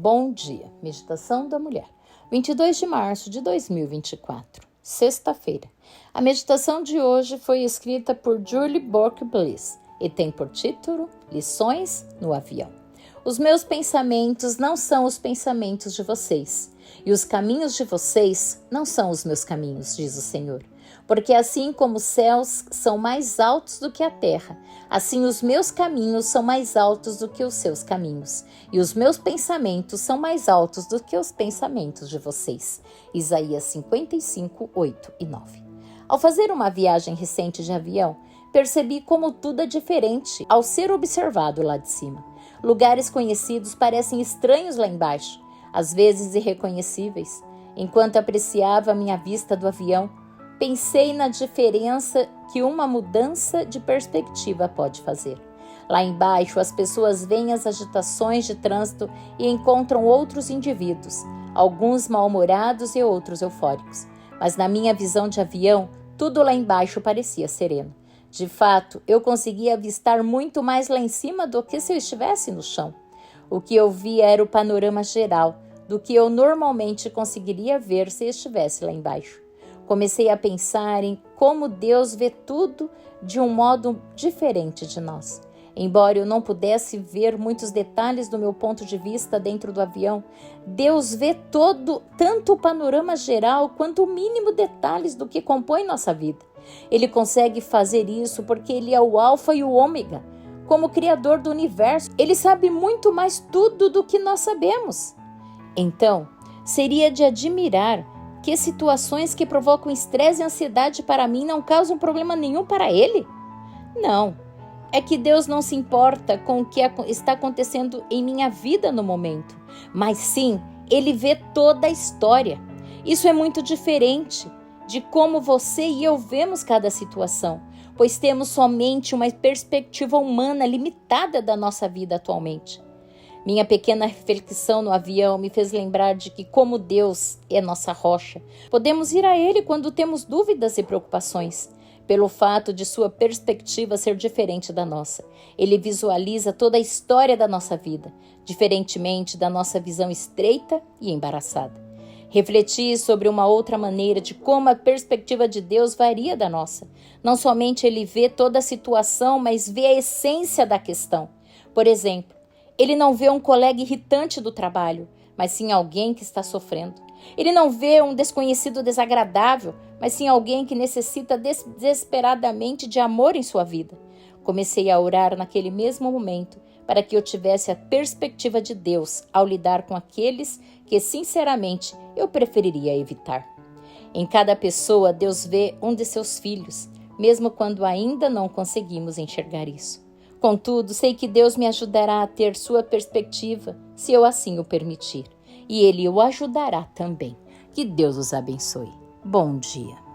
Bom dia, meditação da mulher, 22 de março de 2024, sexta-feira. A meditação de hoje foi escrita por Julie Burke Bliss e tem por título Lições no Avião. Os meus pensamentos não são os pensamentos de vocês, e os caminhos de vocês não são os meus caminhos, diz o Senhor. Porque assim como os céus são mais altos do que a terra, assim os meus caminhos são mais altos do que os seus caminhos, e os meus pensamentos são mais altos do que os pensamentos de vocês. Isaías 55, 8 e 9. Ao fazer uma viagem recente de avião, percebi como tudo é diferente ao ser observado lá de cima. Lugares conhecidos parecem estranhos lá embaixo, às vezes irreconhecíveis. Enquanto apreciava a minha vista do avião, pensei na diferença que uma mudança de perspectiva pode fazer. Lá embaixo, as pessoas veem as agitações de trânsito e encontram outros indivíduos, alguns mal-humorados e outros eufóricos. Mas na minha visão de avião, tudo lá embaixo parecia sereno. De fato, eu conseguia avistar muito mais lá em cima do que se eu estivesse no chão. O que eu via era o panorama geral do que eu normalmente conseguiria ver se estivesse lá embaixo. Comecei a pensar em como Deus vê tudo de um modo diferente de nós. Embora eu não pudesse ver muitos detalhes do meu ponto de vista dentro do avião, Deus vê tanto o panorama geral quanto o mínimo detalhes do que compõe nossa vida. Ele consegue fazer isso porque Ele é o Alfa e o Ômega. Como Criador do Universo, Ele sabe muito mais tudo do que nós sabemos. Então, seria de admirar que situações que provocam estresse e ansiedade para mim não causam problema nenhum para Ele? Não, é que Deus não se importa com o que está acontecendo em minha vida no momento, mas sim, Ele vê toda a história. Isso é muito diferente de como você e eu vemos cada situação, pois temos somente uma perspectiva humana limitada da nossa vida atualmente. Minha pequena reflexão no avião me fez lembrar de que, como Deus é nossa rocha, podemos ir a Ele quando temos dúvidas e preocupações. Pelo fato de sua perspectiva ser diferente da nossa, Ele visualiza toda a história da nossa vida, diferentemente da nossa visão estreita e embaraçada. Refleti sobre uma outra maneira de como a perspectiva de Deus varia da nossa. Não somente Ele vê toda a situação, mas vê a essência da questão. Por exemplo, Ele não vê um colega irritante do trabalho, mas sim alguém que está sofrendo. Ele não vê um desconhecido desagradável, mas sim alguém que necessita desesperadamente de amor em sua vida. Comecei a orar naquele mesmo momento para que eu tivesse a perspectiva de Deus ao lidar com aqueles que, sinceramente, eu preferiria evitar. Em cada pessoa, Deus vê um de seus filhos, mesmo quando ainda não conseguimos enxergar isso. Contudo, sei que Deus me ajudará a ter sua perspectiva, se eu assim o permitir. E Ele o ajudará também. Que Deus os abençoe. Bom dia.